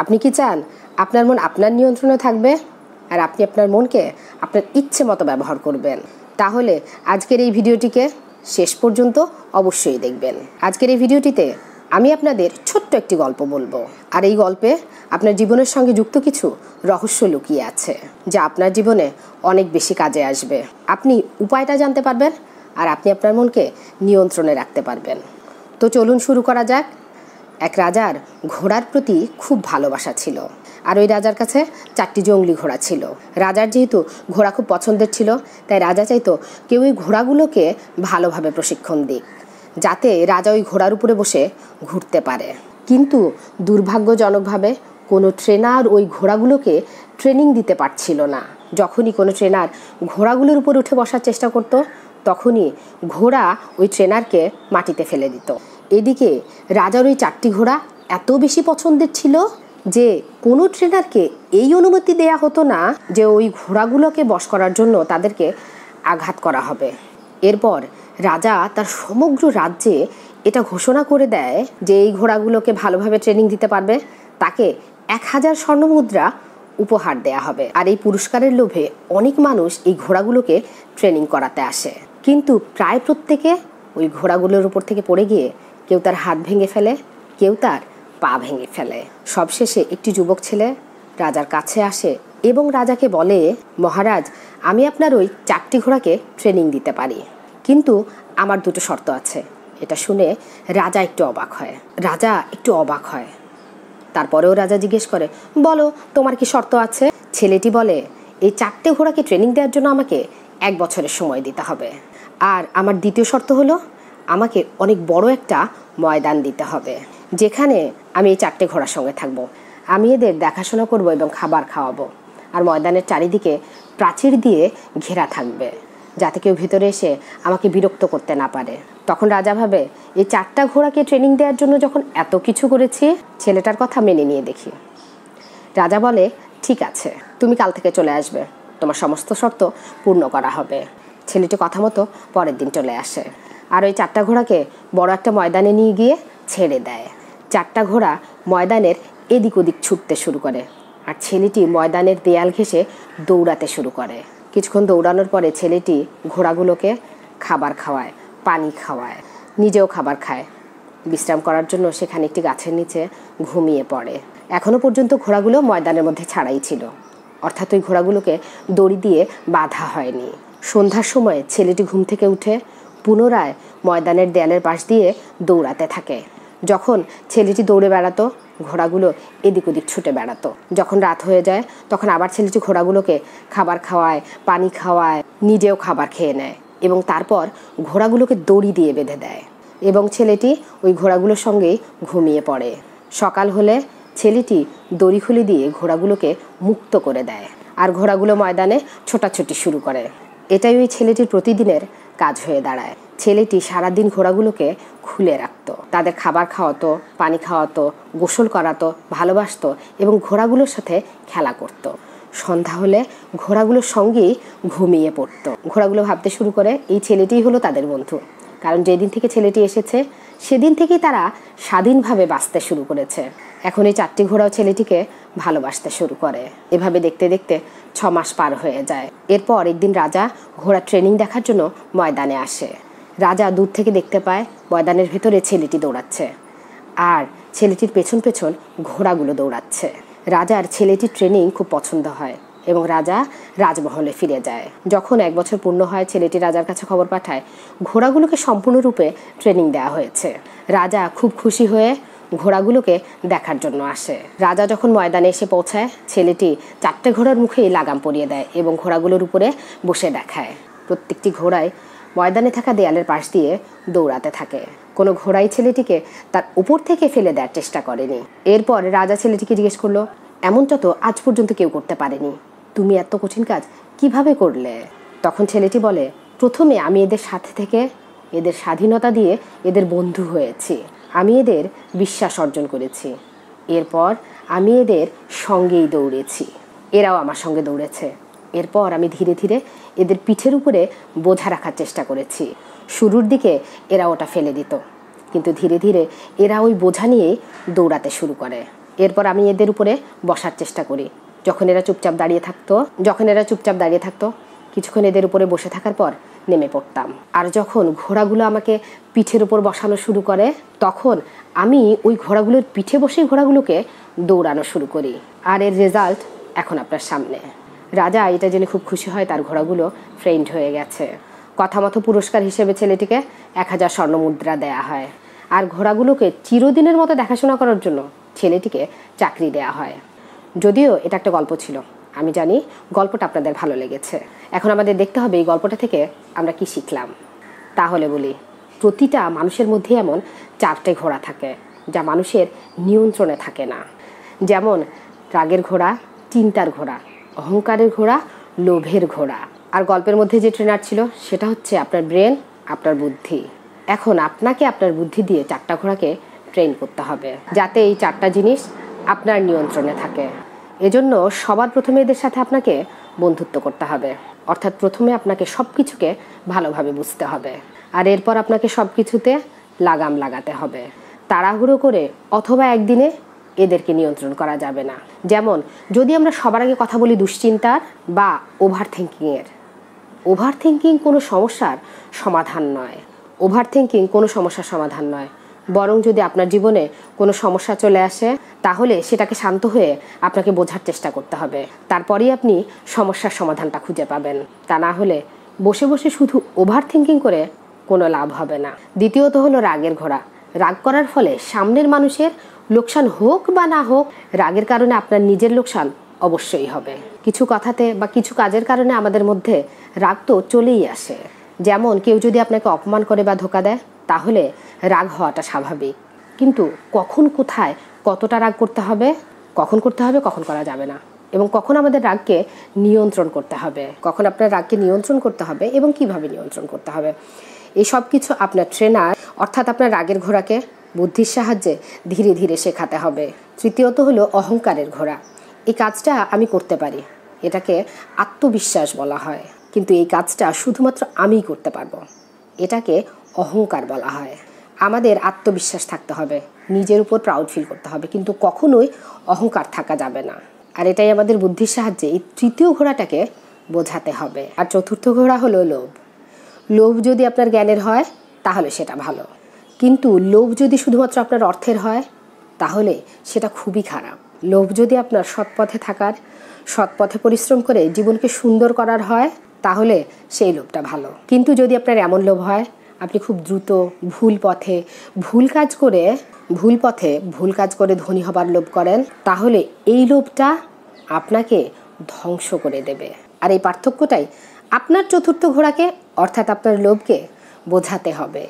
আপনি কি চান আপনার মন আপনার নিয়ন্ত্রণে থাকবে আর আপনি আপনার মনকে আপনার ইচ্ছে মতো ব্যবহার করবেন? তাহলে আজকের এই ভিডিওটিকে শেষ পর্যন্ত অবশ্যই দেখবেন। আজকের এই ভিডিওটিতে আমি আপনাদের ছোট্ট একটি গল্প বলবো, আর এই গল্পে আপনার জীবনের সঙ্গে যুক্ত কিছু রহস্য লুকিয়ে আছে যা আপনার জীবনে অনেক বেশি কাজে আসবে। আপনি উপায়টা জানতে পারবেন আর আপনি আপনার মনকে নিয়ন্ত্রণে রাখতে পারবেন। তো চলুন শুরু করা যাক। এক রাজার ঘোড়ার প্রতি খুব ভালোবাসা ছিল, আর ওই রাজার কাছে 4টি জংলি ঘোড়া ছিল। রাজার যেহেতু ঘোড়া খুব পছন্দের ছিল, তাই রাজা চাইতো কেউ ওই ঘোড়াগুলোকে ভালোভাবে প্রশিক্ষণ দিক, যাতে রাজা ওই ঘোড়ার উপরে বসে ঘুরতে পারে। কিন্তু দুর্ভাগ্যজনকভাবে কোনো ট্রেনার ওই ঘোড়াগুলোকে ট্রেনিং দিতে পারছিল না। যখনই কোনো ট্রেনার ঘোড়াগুলোর উপর উঠে বসার চেষ্টা করত, তখনই ঘোড়া ওই ট্রেনারকে মাটিতে ফেলে দিত। এদিকে রাজার ওই 4টি ঘোড়া এত বেশি পছন্দের ছিল যে কোনো ট্রেনারকে এই অনুমতি দেয়া হতো না যে ওই ঘোড়াগুলোকে বশ করার জন্য তাদেরকে আঘাত করা হবে। এরপর রাজা তার সমগ্র রাজ্যে এটা ঘোষণা করে দেয় যে এই ঘোড়াগুলোকে ভালোভাবে ট্রেনিং দিতে পারবে তাকে 1000 স্বর্ণমুদ্রা উপহার দেয়া হবে। আর এই পুরস্কারের লোভে অনেক মানুষ এই ঘোড়াগুলোকে ট্রেনিং করাতে আসে, কিন্তু প্রায় প্রত্যেকে ওই ঘোড়াগুলোর উপর থেকে পড়ে গিয়ে কেউ তার হাত ভেঙে ফেলে, কেউ তার পা ভেঙে ফেলে। সবশেষে একটি যুবক ছেলে রাজার কাছে আসে এবং রাজাকে বলে, মহারাজ, আমি আপনার ওই 4টি ঘোড়াকে ট্রেনিং দিতে পারি, কিন্তু আমার 2টো শর্ত আছে। এটা শুনে রাজা একটু অবাক হয়। তারপরেও রাজা জিজ্ঞেস করে, বলো তোমার কি শর্ত আছে? ছেলেটি বলে, এই 4টে ঘোড়াকে ট্রেনিং দেওয়ার জন্য আমাকে 1 বছরের সময় দিতে হবে, আর আমার দ্বিতীয় শর্ত হলো আমাকে অনেক বড় একটা ময়দান দিতে হবে, যেখানে আমি এই 4টে ঘোড়ার সঙ্গে থাকবো। আমি এদের দেখাশোনা করবো এবং খাবার খাওয়াবো, আর ময়দানের চারিদিকে প্রাচীর দিয়ে ঘেরা থাকবে, যাতে কেউ ভিতরে এসে আমাকে বিরক্ত করতে না পারে। তখন রাজা ভাবে, এই 4টা ঘোড়াকে ট্রেনিং দেওয়ার জন্য যখন এত কিছু করেছি, ছেলেটার কথা মেনে নিয়ে দেখি। রাজা বলে, ঠিক আছে, তুমি কাল থেকে চলে আসবে, তোমার সমস্ত শর্ত পূর্ণ করা হবে। ছেলেটি কথা মতো পরের দিন চলে আসে, আর ওই 4টা ঘোড়াকে বড় একটা ময়দানে নিয়ে গিয়ে ছেড়ে দেয়। 4টা ঘোড়া ময়দানের এদিক ওদিক ছুটতে শুরু করে, আর ছেলেটি ময়দানের দেয়াল ঘেঁষে দৌড়াতে শুরু করে। কিছুক্ষণ দৌড়ানোর পরে ছেলেটি ঘোড়াগুলোকে খাবার খাওয়ায়, পানি খাওয়ায়, নিজেও খাবার খায়। বিশ্রাম করার জন্য সেখানে একটি গাছের নিচে ঘুমিয়ে পড়ে। এখনো পর্যন্ত ঘোড়াগুলো ময়দানের মধ্যে ছাড়াই ছিল, অর্থাৎ ওই ঘোড়াগুলোকে দড়ি দিয়ে বাঁধা হয়নি। সন্ধ্যার সময় ছেলেটি ঘুম থেকে উঠে পুনরায় ময়দানের দেয়ালের পাশ দিয়ে দৌড়াতে থাকে। যখন ছেলেটি দৌড়ে বেড়াতো, ঘোড়াগুলো এদিক ওদিক ছুটে বেড়াতো। যখন রাত হয়ে যায়, তখন আবার ছেলেটি ঘোড়াগুলোকে খাবার খাওয়ায়, পানি খাওয়ায়, নিজেও খাবার খেয়ে নেয় এবং তারপর ঘোড়াগুলোকে দড়ি দিয়ে বেঁধে দেয় এবং ছেলেটি ওই ঘোড়াগুলোর সঙ্গেই ঘুমিয়ে পড়ে। সকাল হলে ছেলেটি দড়ি খুলে দিয়ে ঘোড়াগুলোকে মুক্ত করে দেয়, আর ঘোড়াগুলো ময়দানে ছোটাছুটি শুরু করে। এটাই ওই ছেলেটির প্রতিদিনের কাজ হয়ে দাঁড়ায়। ছেলেটি সারাদিন ঘোড়াগুলোকে খুলে রাখতো, তাদের খাবার খাওয়াতো, পানি খাওয়াতো, গোসল করাতো, ভালোবাসতো এবং ঘোড়াগুলোর সাথে খেলা করত। সন্ধ্যা হলে ঘোড়াগুলোর সঙ্গেই ঘুমিয়ে পড়তো। ঘোড়াগুলো ভাবতে শুরু করে এই ছেলেটিই হলো তাদের বন্ধু, কারণ যেদিন থেকে ছেলেটি এসেছে সেদিন থেকেই তারা স্বাধীনভাবে বাঁচতে শুরু করেছে। এখন এই 4টি ঘোড়াও ছেলেটিকে ভালোবাসতে শুরু করে। এভাবে দেখতে দেখতে 6 মাস পার হয়ে যায়। এরপর একদিন রাজা ঘোড়া ট্রেনিং দেখার জন্য ময়দানে আসে। রাজা দূর থেকে দেখতে পায় ময়দানের ভেতরে ছেলেটি দৌড়াচ্ছে, আর ছেলেটির পেছন পেছন ঘোড়াগুলো দৌড়াচ্ছে। রাজার ছেলেটির ট্রেনিং খুব পছন্দ হয় এবং রাজা রাজমহলে ফিরে যায়। যখন 1 বছর পূর্ণ হয়, ছেলেটি রাজার কাছে খবর পাঠায় ঘোড়াগুলোকে সম্পূর্ণরূপে ট্রেনিং দেওয়া হয়েছে। রাজা খুব খুশি হয়ে ঘোড়াগুলোকে দেখার জন্য আসে। রাজা যখন ময়দানে এসে পৌঁছায়, ছেলেটি 4টে ঘোড়ার মুখেই লাগাম পরিয়ে দেয় এবং ঘোড়াগুলোর উপরে বসে দেখায়। প্রত্যেকটি ঘোড়ায় ময়দানে থাকা দেয়ালের পাশ দিয়ে দৌড়াতে থাকে। কোনো ঘোড়াই ছেলেটিকে তার উপর থেকে ফেলে দেওয়ার চেষ্টা করেনি। এরপর রাজা ছেলেটিকে জিজ্ঞেস করলো, এমনটা তো আজ পর্যন্ত কেউ করতে পারেনি, তুমি এত কঠিন কাজ কিভাবে করলে? তখন ছেলেটি বলে, প্রথমে আমি এদের সাথে থেকে এদের স্বাধীনতা দিয়ে এদের বন্ধু হয়েছি, আমি এদের বিশ্বাস অর্জন করেছি। এরপর আমি এদের সঙ্গেই দৌড়েছি, এরাও আমার সঙ্গে দৌড়েছে। এরপর আমি ধীরে ধীরে এদের পিঠের উপরে বোঝা রাখার চেষ্টা করেছি। শুরুর দিকে এরা ওটা ফেলে দিত, কিন্তু ধীরে ধীরে এরা ওই বোঝা নিয়েই দৌড়াতে শুরু করে। এরপর আমি এদের উপরে বসার চেষ্টা করি। যখন এরা চুপচাপ দাঁড়িয়ে থাকতো কিছুক্ষণ এদের উপরে বসে থাকার পর নেমে পড়তাম। আর যখন ঘোড়াগুলো আমাকে পিঠের উপর বসানো শুরু করে তখন আমি ওই ঘোড়াগুলোর পিঠে বসেই ঘোড়াগুলোকে দৌড়ানো শুরু করি। আর এর রেজাল্ট এখন আপনার সামনে। রাজা এটা জেনে খুব খুশি হয় তার ঘোড়াগুলো ট্রেন্ড হয়ে গেছে। কথা মতো পুরস্কার হিসেবে ছেলেটিকে 1000 স্বর্ণমুদ্রা দেয়া হয়। আর ঘোড়াগুলোকে চিরদিনের মতো দেখাশোনা করার জন্য ছেলেটিকে চাকরি দেয়া হয়। যদিও এটা একটা গল্প ছিল, আমি জানি গল্পটা আপনাদের ভালো লেগেছে। এখন আমাদের দেখতে হবে এই গল্পটা থেকে আমরা কি শিখলাম। তাহলে বলি, প্রতিটা মানুষের মধ্যে এমন 4টে ঘোড়া থাকে যা মানুষের নিয়ন্ত্রণে থাকে না। যেমন রাগের ঘোড়া, চিন্তার ঘোড়া, অহংকারের ঘোড়া, লোভের ঘোড়া। আর গল্পের মধ্যে যে ট্রেনার ছিল সেটা হচ্ছে আপনার ব্রেন, আপনার বুদ্ধি। এখন আপনাকে আপনার বুদ্ধি দিয়ে 4টা ঘোড়াকে ট্রেন করতে হবে যাতে এই 4টা জিনিস আপনার নিয়ন্ত্রণে থাকে। এজন্য সবার প্রথমে এদের সাথে আপনাকে বন্ধুত্ব করতে হবে, অর্থাৎ প্রথমে আপনাকে সব কিছুকে ভালোভাবে বুঝতে হবে। আর এরপর আপনাকে সব কিছুতে লাগাম লাগাতে হবে। তাড়াহুড়ো করে অথবা একদিনে এদেরকে নিয়ন্ত্রণ করা যাবে না। যেমন যদি আমরা সবার আগে কথা বলি দুশ্চিন্তার বা ওভার থিঙ্কিংয়ের। ওভার থিঙ্কিং কোনো সমস্যার সমাধান নয়, বরং যদি আপনার জীবনে কোনো সমস্যা চলে আসে তাহলে সেটাকে শান্ত হয়ে আপনাকে বোঝার চেষ্টা করতে হবে। তারপরেই আপনি সমস্যার সমাধানটা খুঁজে পাবেন। তা না হলে বসে বসে শুধু ওভার থিঙ্কিং করে কোনো লাভ হবে না। দ্বিতীয়ত হলো রাগের ঘোড়া। রাগ করার ফলে সামনের মানুষের লোকসান হোক বা না হোক, রাগের কারণে আপনার নিজের লোকসান অবশ্যই হবে। কিছু কথাতে বা কিছু কাজের কারণে আমাদের মধ্যে রাগ তো চলেই আসে। যেমন কেউ যদি আপনাকে অপমান করে বা ধোঁকা দেয় তাহলে রাগ হওয়াটা স্বাভাবিক। কিন্তু কখন, কোথায়, কতটা রাগ করতে হবে, কখন করা যাবে না, এবং কখন আমাদের রাগকে নিয়ন্ত্রণ করতে হবে, কখন আপনার রাগকে নিয়ন্ত্রণ করতে হবে এবং কিভাবে নিয়ন্ত্রণ করতে হবে, এই সব কিছু আপনার ট্রেনার অর্থাৎ আপনার রাগের ঘোড়াকে বুদ্ধির সাহায্যে ধীরে ধীরে শেখাতে হবে। তৃতীয়ত হলো অহংকারের ঘোড়া। এই কাজটা আমি করতে পারি, এটাকে আত্মবিশ্বাস বলা হয়। কিন্তু এই কাজটা শুধুমাত্র আমিই করতে পারবো, এটাকে অহংকার বলা হয়। আমাদের আত্মবিশ্বাস থাকতে হবে, নিজের উপর প্রাউড ফিল করতে হবে, কিন্তু কখনোই অহংকার থাকা যাবে না। আর এটাই আমাদের বুদ্ধির সাহায্যে এই তৃতীয় ঘোড়াটাকে বোঝাতে হবে। আর চতুর্থ ঘোড়া হলো লোভ। লোভ যদি আপনার জ্ঞানের হয় তাহলে সেটা ভালো, কিন্তু লোভ যদি শুধুমাত্র আপনার অর্থের হয় তাহলে সেটা খুবই খারাপ। লোভ যদি আপনার সৎ পথে পরিশ্রম করে জীবনকে সুন্দর করার হয় তাহলে সেই লোভটা ভালো। কিন্তু যদি আপনার এমন লোভ হয় আপনি খুব দ্রুত ভুল কাজ করে ধনী হবার লোভ করেন, তাহলে এই লোভটা আপনাকে ধ্বংস করে দেবে। আর এই পার্থক্যটাই আপনার চতুর্থ ঘোড়াকে অর্থাৎ আপনার লোভকে বোঝাতে হবে।